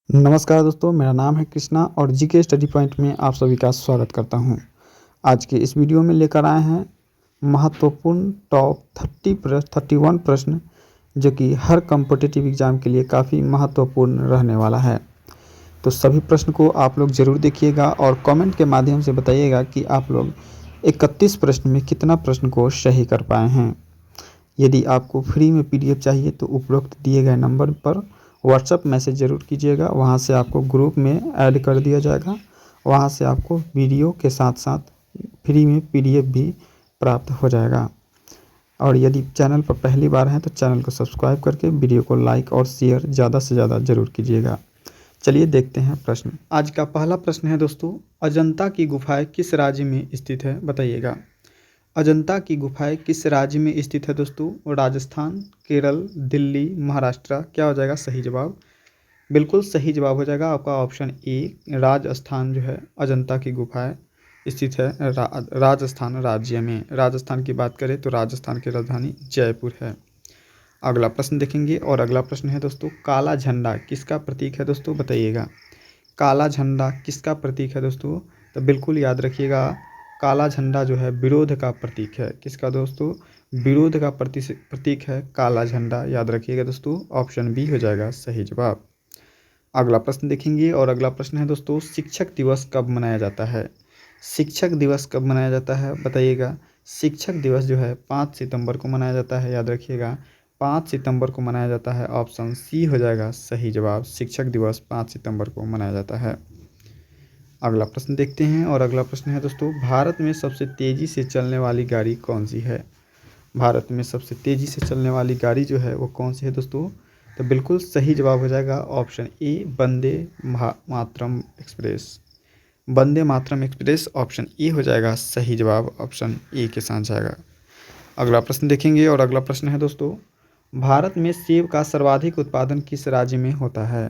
नमस्कार दोस्तों, मेरा नाम है कृष्णा और जीके स्टडी पॉइंट में आप सभी का स्वागत करता हूं। आज के इस वीडियो में लेकर आए हैं महत्वपूर्ण टॉप 31 प्रश्न जो कि हर कॉम्पिटिटिव एग्ज़ाम के लिए काफ़ी महत्वपूर्ण रहने वाला है। तो सभी प्रश्न को आप लोग ज़रूर देखिएगा और कमेंट के माध्यम से बताइएगा कि आप लोग 31 प्रश्न में कितना प्रश्न को सही कर पाए हैं। यदि आपको फ्री में पीडीएफ चाहिए तो उपरोक्त दिए गए नंबर पर व्हाट्सएप मैसेज ज़रूर कीजिएगा। वहां से आपको ग्रुप में ऐड कर दिया जाएगा। वहां से आपको वीडियो के साथ साथ फ्री में पीडीएफ भी प्राप्त हो जाएगा। और यदि चैनल पर पहली बार हैं तो चैनल को सब्सक्राइब करके वीडियो को लाइक और शेयर ज़्यादा से ज़्यादा ज़रूर कीजिएगा। चलिए देखते हैं प्रश्न। आज का पहला प्रश्न है दोस्तों, अजंता की गुफाएं किस राज्य में स्थित है, बताइएगा। अजंता की गुफाएं किस राज्य में स्थित है दोस्तों? राजस्थान, केरल, दिल्ली, महाराष्ट्र। क्या हो जाएगा सही जवाब? बिल्कुल सही जवाब हो जाएगा आपका ऑप्शन ए, राजस्थान जो है अजंता की गुफाएं स्थित है राजस्थान राज्य में। राजस्थान की बात करें तो राजस्थान की राजधानी जयपुर है। अगला प्रश्न देखेंगे और अगला प्रश्न है दोस्तों, काला झंडा किसका प्रतीक है दोस्तों, बताइएगा। काला झंडा किसका प्रतीक है दोस्तों? तो बिल्कुल याद रखिएगा, काला झंडा जो है विरोध का प्रतीक है। किसका दोस्तों? विरोध का प्रतीक है काला झंडा। याद रखिएगा दोस्तों, ऑप्शन बी हो जाएगा सही जवाब। अगला प्रश्न देखेंगे और अगला प्रश्न है दोस्तों, शिक्षक दिवस कब मनाया जाता है? शिक्षक दिवस कब मनाया जाता है, बताइएगा। शिक्षक दिवस जो है 5 सितंबर को मनाया जाता है। याद रखिएगा 5 सितंबर को मनाया जाता है। ऑप्शन सी हो जाएगा सही जवाब। शिक्षक दिवस 5 सितंबर को मनाया जाता है। अगला प्रश्न देखते हैं और अगला प्रश्न है दोस्तों, भारत में सबसे तेज़ी से चलने वाली गाड़ी कौन सी है? भारत में सबसे तेज़ी से चलने वाली गाड़ी जो है वो कौन सी है दोस्तों? तो बिल्कुल सही जवाब हो जाएगा option A, Vande Mataram express. Vande Mataram express option A हो जाएगा सही जवाब। ऑप्शन ए के साथ जाएगा। अगला प्रश्न देखेंगे और अगला प्रश्न है दोस्तों, भारत में सेब का सर्वाधिक उत्पादन किस राज्य में होता है?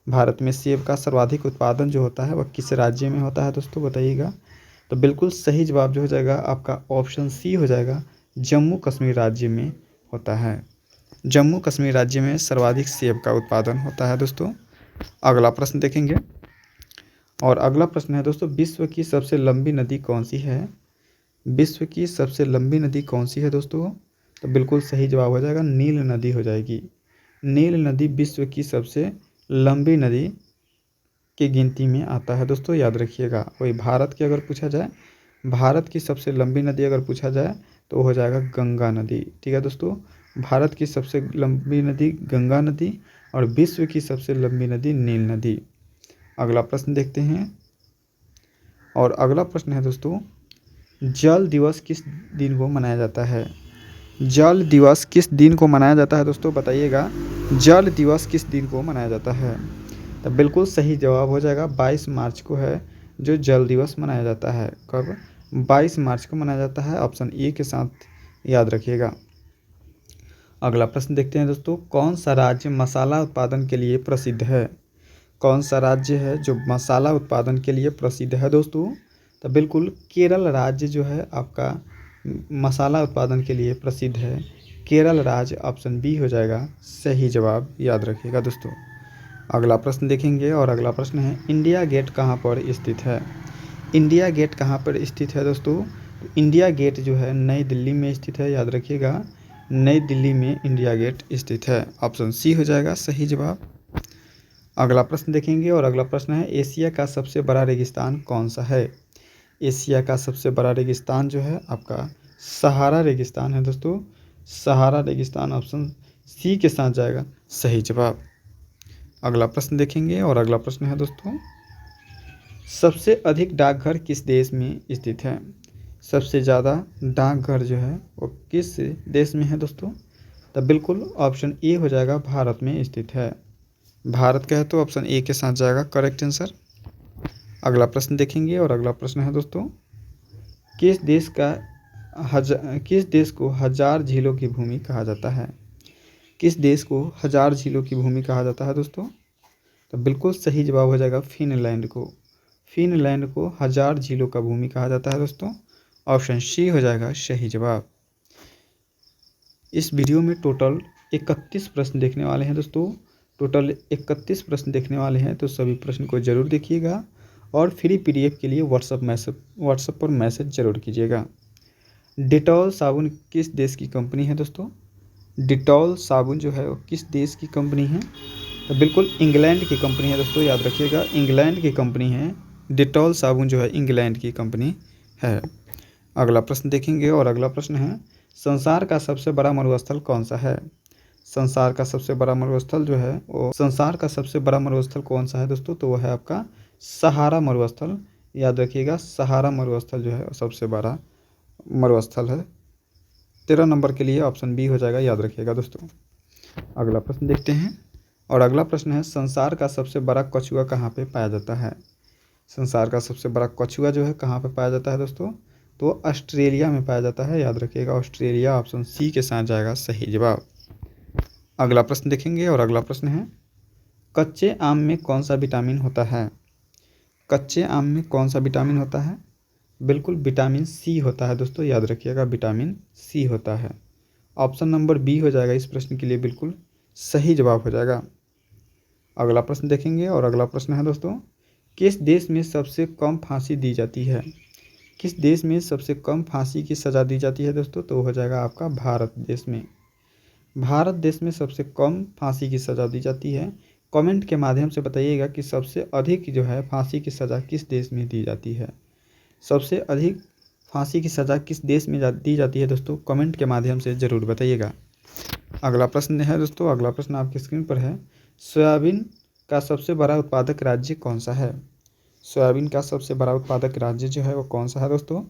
भारत में सेब का सर्वाधिक उत्पादन जो होता है वह किस राज्य में होता है दोस्तों, बताइएगा। तो बिल्कुल सही जवाब जो हो जाएगा आपका ऑप्शन सी हो जाएगा, जम्मू कश्मीर राज्य में होता है। जम्मू कश्मीर राज्य में सर्वाधिक सेब का उत्पादन होता है दोस्तों। अगला प्रश्न देखेंगे और अगला प्रश्न है दोस्तों, विश्व की सबसे लंबी नदी कौन सी है? विश्व की सबसे लंबी नदी कौन सी है दोस्तों? तो बिल्कुल सही जवाब हो जाएगा नील नदी हो जाएगी। नील नदी विश्व की सबसे लंबी नदी की गिनती में आता है दोस्तों। याद रखिएगा, वही भारत की अगर पूछा जाए, भारत की सबसे लंबी नदी अगर पूछा जाए तो हो जाएगा गंगा नदी। ठीक है दोस्तों, भारत की सबसे लंबी नदी गंगा नदी और विश्व की सबसे लंबी नदी नील नदी। अगला प्रश्न देखते हैं और अगला प्रश्न है दोस्तों, जल दिवस किस दिन को मनाया जाता है? जल दिवस किस दिन को मनाया जाता है दोस्तों, बताइएगा। जल दिवस किस दिन को मनाया जाता है? तो बिल्कुल सही जवाब हो जाएगा 22 मार्च को है जो जल दिवस मनाया जाता है। कब? 22 मार्च को मनाया जाता है। ऑप्शन ए के साथ याद रखिएगा। अगला प्रश्न देखते हैं दोस्तों, कौन सा राज्य मसाला उत्पादन के लिए प्रसिद्ध है? कौन सा राज्य है जो मसाला उत्पादन के लिए प्रसिद्ध है दोस्तों? तो बिल्कुल केरल राज्य जो है आपका मसाला उत्पादन के लिए प्रसिद्ध है। केरल राज्य ऑप्शन बी हो जाएगा सही जवाब। याद रखिएगा दोस्तों। अगला प्रश्न देखेंगे और अगला प्रश्न है, इंडिया गेट कहाँ पर स्थित है? इंडिया गेट कहाँ पर स्थित है दोस्तों? इंडिया गेट जो है नई दिल्ली में स्थित है। याद रखिएगा, नई दिल्ली में इंडिया गेट स्थित है। ऑप्शन सी हो जाएगा सही जवाब। अगला प्रश्न देखेंगे और अगला प्रश्न है, एशिया का सबसे बड़ा रेगिस्तान कौन सा है? एशिया का सबसे बड़ा रेगिस्तान जो है आपका सहारा रेगिस्तान है दोस्तों। सहारा रेगिस्तान ऑप्शन सी के साथ जाएगा सही जवाब। अगला प्रश्न देखेंगे और अगला प्रश्न है दोस्तों, सबसे अधिक डाकघर किस देश में स्थित है? सबसे ज़्यादा डाकघर जो है वो किस देश में है दोस्तों? तो बिल्कुल ऑप्शन ए हो जाएगा भारत में स्थित है। भारत का है तो ऑप्शन ए के साथ जाएगा करेक्ट आंसर। अगला प्रश्न देखेंगे और अगला प्रश्न है दोस्तों, किस देश को हजार झीलों की भूमि कहा जाता है? किस देश को हजार झीलों की भूमि कहा जाता है दोस्तों? तो बिल्कुल सही जवाब हो जाएगा फिनलैंड को। फिनलैंड को हजार झीलों का भूमि कहा जाता है दोस्तों। ऑप्शन सी हो जाएगा सही जवाब। इस वीडियो में टोटल 31 प्रश्न देखने वाले हैं दोस्तों। टोटल 31 प्रश्न देखने वाले हैं, तो सभी प्रश्न को ज़रूर देखिएगा और फ्री पीडीएफ के लिए व्हाट्सएप पर मैसेज ज़रूर कीजिएगा। डिटॉल साबुन किस देश की कंपनी है दोस्तों? डिटॉल साबुन जो है वो किस देश की कंपनी है? तो बिल्कुल इंग्लैंड की कंपनी है दोस्तों, याद रखिएगा इंग्लैंड की कंपनी है। डिटॉल साबुन जो है इंग्लैंड की कंपनी है। अगला प्रश्न देखेंगे और अगला प्रश्न है, संसार का सबसे बड़ा मरुस्थल कौन सा है? संसार का सबसे बड़ा मरुस्थल जो है वो संसार का सबसे बड़ा मरुस्थल कौन सा है दोस्तों? तो वो है आपका सहारा मरुस्थल। याद रखिएगा सहारा मरुस्थल जो है सबसे बड़ा मरुस्थल है। 13 नंबर के लिए ऑप्शन बी हो जाएगा, याद रखिएगा दोस्तों। अगला प्रश्न देखते हैं और अगला प्रश्न है, संसार का सबसे बड़ा कछुआ कहाँ पे पाया जाता है? संसार का सबसे बड़ा कछुआ जो है कहाँ पे पाया जाता है दोस्तों? तो ऑस्ट्रेलिया में पाया जाता है, याद रखिएगा ऑस्ट्रेलिया। ऑप्शन सी के साथ जाएगा सही जवाब। अगला प्रश्न देखेंगे और अगला प्रश्न है, कच्चे आम में कौन सा विटामिन होता है? कच्चे आम में कौन सा विटामिन होता है? बिल्कुल विटामिन सी होता है दोस्तों, याद रखिएगा विटामिन सी होता है। ऑप्शन नंबर बी हो जाएगा इस प्रश्न के लिए बिल्कुल सही जवाब हो जाएगा। अगला प्रश्न देखेंगे और अगला प्रश्न है दोस्तों, किस देश में सबसे कम फांसी दी जाती है? किस देश में सबसे कम फांसी की सज़ा दी जाती है दोस्तों? तो हो जाएगा आपका भारत देश में। भारत देश में सबसे कम फांसी की सज़ा दी जाती है। कमेंट के माध्यम से बताइएगा कि सबसे अधिक जो है फांसी की सज़ा किस देश में दी जाती है। सबसे अधिक फांसी की सज़ा किस देश में दी जाती है दोस्तों? कमेंट के माध्यम से ज़रूर बताइएगा। अगला प्रश्न है दोस्तों, अगला प्रश्न आपकी स्क्रीन पर है, सोयाबीन का सबसे बड़ा उत्पादक राज्य कौन सा है? सोयाबीन का सबसे बड़ा उत्पादक राज्य जो है वो कौन सा है दोस्तों?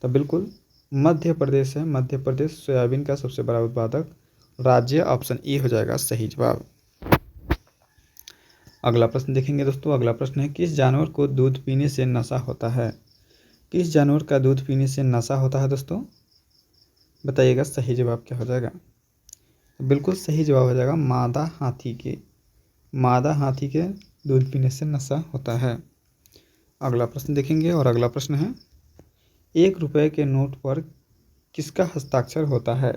तो बिल्कुल मध्य प्रदेश है। मध्य प्रदेश सोयाबीन का सबसे बड़ा उत्पादक राज्य। ऑप्शन ए हो जाएगा सही जवाब। अगला प्रश्न देखेंगे दोस्तों, अगला प्रश्न है, किस जानवर को दूध पीने से नशा होता है? किस जानवर का दूध पीने से नशा होता है दोस्तों? बताइएगा सही जवाब क्या हो जाएगा। बिल्कुल सही जवाब हो जाएगा मादा हाथी के। मादा हाथी के दूध पीने से नशा होता है। अगला प्रश्न देखेंगे और अगला प्रश्न है, 1 रुपये के नोट पर किसका हस्ताक्षर होता है?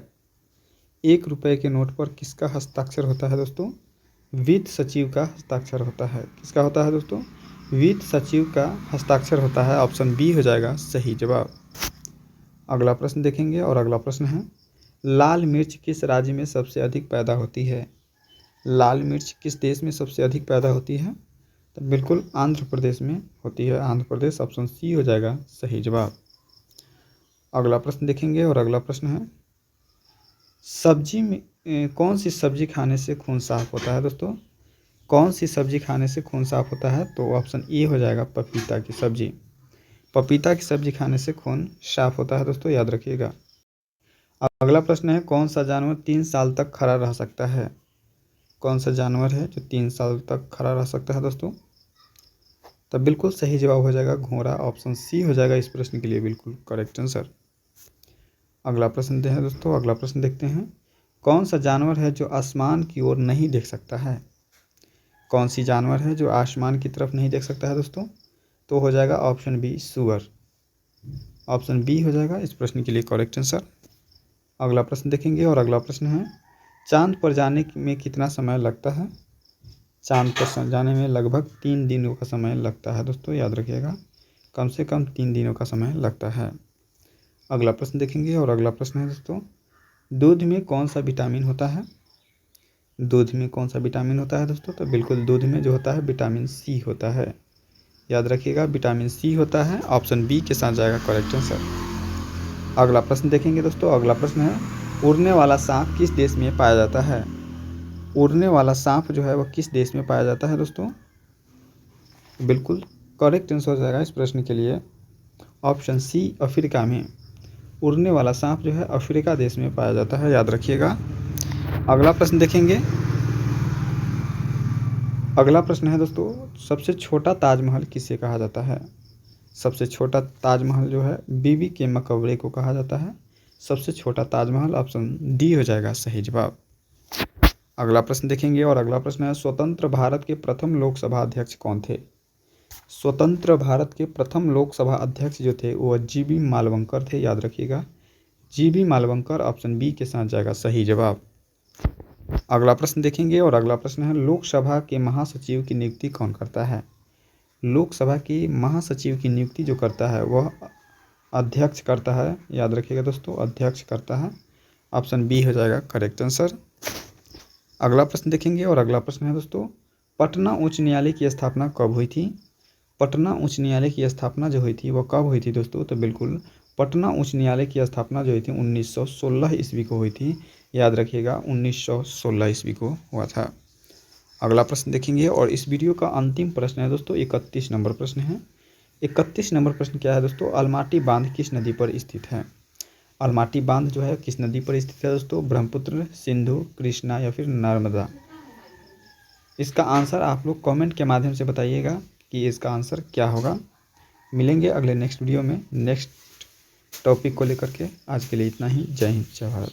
1 रुपये के नोट पर किसका हस्ताक्षर होता है दोस्तों? वित्त सचिव का हस्ताक्षर होता है। किसका होता है दोस्तों? वित्त सचिव का हस्ताक्षर होता है। ऑप्शन बी हो जाएगा सही जवाब। अगला प्रश्न देखेंगे और अगला प्रश्न है, लाल मिर्च किस राज्य में सबसे अधिक पैदा होती है? लाल मिर्च किस देश में सबसे अधिक पैदा होती है? तो बिल्कुल आंध्र प्रदेश में होती है, आंध्र प्रदेश। ऑप्शन सी हो जाएगा सही जवाब। अगला प्रश्न देखेंगे और अगला प्रश्न है, सब्जी में कौन सी सब्जी खाने से खून साफ होता है दोस्तों? कौन सी सब्जी खाने से खून साफ होता है? तो ऑप्शन ए हो जाएगा पपीता की सब्जी। पपीता की सब्जी खाने से खून साफ होता है दोस्तों, याद रखिएगा। अगला प्रश्न है, कौन सा जानवर 3 साल तक खड़ा रह सकता है? कौन सा जानवर है जो 3 साल तक खड़ा रह सकता है दोस्तों? तो बिल्कुल सही जवाब हो जाएगा घोड़ा। ऑप्शन सी हो जाएगा इस प्रश्न के लिए बिल्कुल करेक्ट आंसर। अगला प्रश्न है दोस्तों, अगला प्रश्न देखते हैं, कौन सा जानवर है जो आसमान की ओर नहीं देख सकता है? कौन सी जानवर है जो आसमान की तरफ नहीं देख सकता है दोस्तों? तो हो जाएगा ऑप्शन बी सूअर। ऑप्शन बी हो जाएगा इस प्रश्न के लिए करेक्ट आंसर। अगला प्रश्न देखेंगे और अगला प्रश्न है, चांद पर जाने में कितना समय लगता है? चांद पर जाने में लगभग 3 दिनों का समय लगता है दोस्तों, याद रखिएगा कम से कम 3 दिनों का समय लगता है। अगला प्रश्न देखेंगे और अगला प्रश्न है दोस्तों, दूध में कौन सा विटामिन होता है? दूध में कौन सा विटामिन होता है दोस्तों? तो बिल्कुल दूध में जो होता है विटामिन सी होता है, याद रखिएगा विटामिन सी होता है। ऑप्शन बी के साथ जाएगा करेक्ट आंसर। अगला प्रश्न देखेंगे दोस्तों, अगला प्रश्न है, उड़ने वाला सांप किस देश में पाया जाता है? उड़ने वाला सांप जो है वह किस देश में पाया जाता है दोस्तों? बिल्कुल करेक्ट आंसर हो जाएगा इस प्रश्न के लिए ऑप्शन सी अफ्रीका में। उड़ने वाला सांप जो है अफ्रीका देश में पाया जाता है, याद रखिएगा। अगला प्रश्न देखेंगे, अगला प्रश्न है दोस्तों, सबसे छोटा ताजमहल किसे कहा जाता है? सबसे छोटा ताजमहल जो है बीबी के मकबरे को कहा जाता है। सबसे छोटा ताजमहल। ऑप्शन डी हो जाएगा सही जवाब। अगला प्रश्न देखेंगे और अगला प्रश्न है, स्वतंत्र भारत के प्रथम लोकसभा अध्यक्ष कौन थे? स्वतंत्र भारत के प्रथम लोकसभा अध्यक्ष जो थे वो जीबी मालवंकर थे, याद रखिएगा जीबी मालवंकर। ऑप्शन बी के साथ जाएगा सही जवाब। अगला प्रश्न देखेंगे और अगला प्रश्न है लोकसभा के महासचिव की नियुक्ति कौन करता है। लोकसभा की महासचिव की नियुक्ति जो करता है वह अध्यक्ष करता है। याद रखिएगा दोस्तों, अध्यक्ष करता है। ऑप्शन बी हो जाएगा करेक्ट आंसर। अगला प्रश्न देखेंगे और अगला प्रश्न है दोस्तों पटना उच्च न्यायालय की स्थापना कब हुई थी। पटना उच्च न्यायालय की स्थापना जो हुई थी वो कब हुई थी दोस्तों। तो बिल्कुल पटना उच्च न्यायालय की स्थापना जो हुई थी 1916 ईस्वी को हुई थी। याद रखिएगा 1916 ईस्वी को हुआ था। अगला प्रश्न देखेंगे और इस वीडियो का अंतिम प्रश्न है दोस्तों 31 नंबर प्रश्न है। 31 नंबर प्रश्न क्या है दोस्तों, अलमाटी बांध किस नदी पर स्थित है। अलमाटी बांध जो है किस नदी पर स्थित है दोस्तों, ब्रह्मपुत्र, सिंधु, कृष्णा या फिर नर्मदा। इसका आंसर आप लोग कमेंट के माध्यम से बताइएगा कि इसका आंसर क्या होगा। मिलेंगे अगले नेक्स्ट वीडियो में नेक्स्ट टॉपिक को लेकर के। आज के लिए इतना ही। जय हिंद, जय भारत।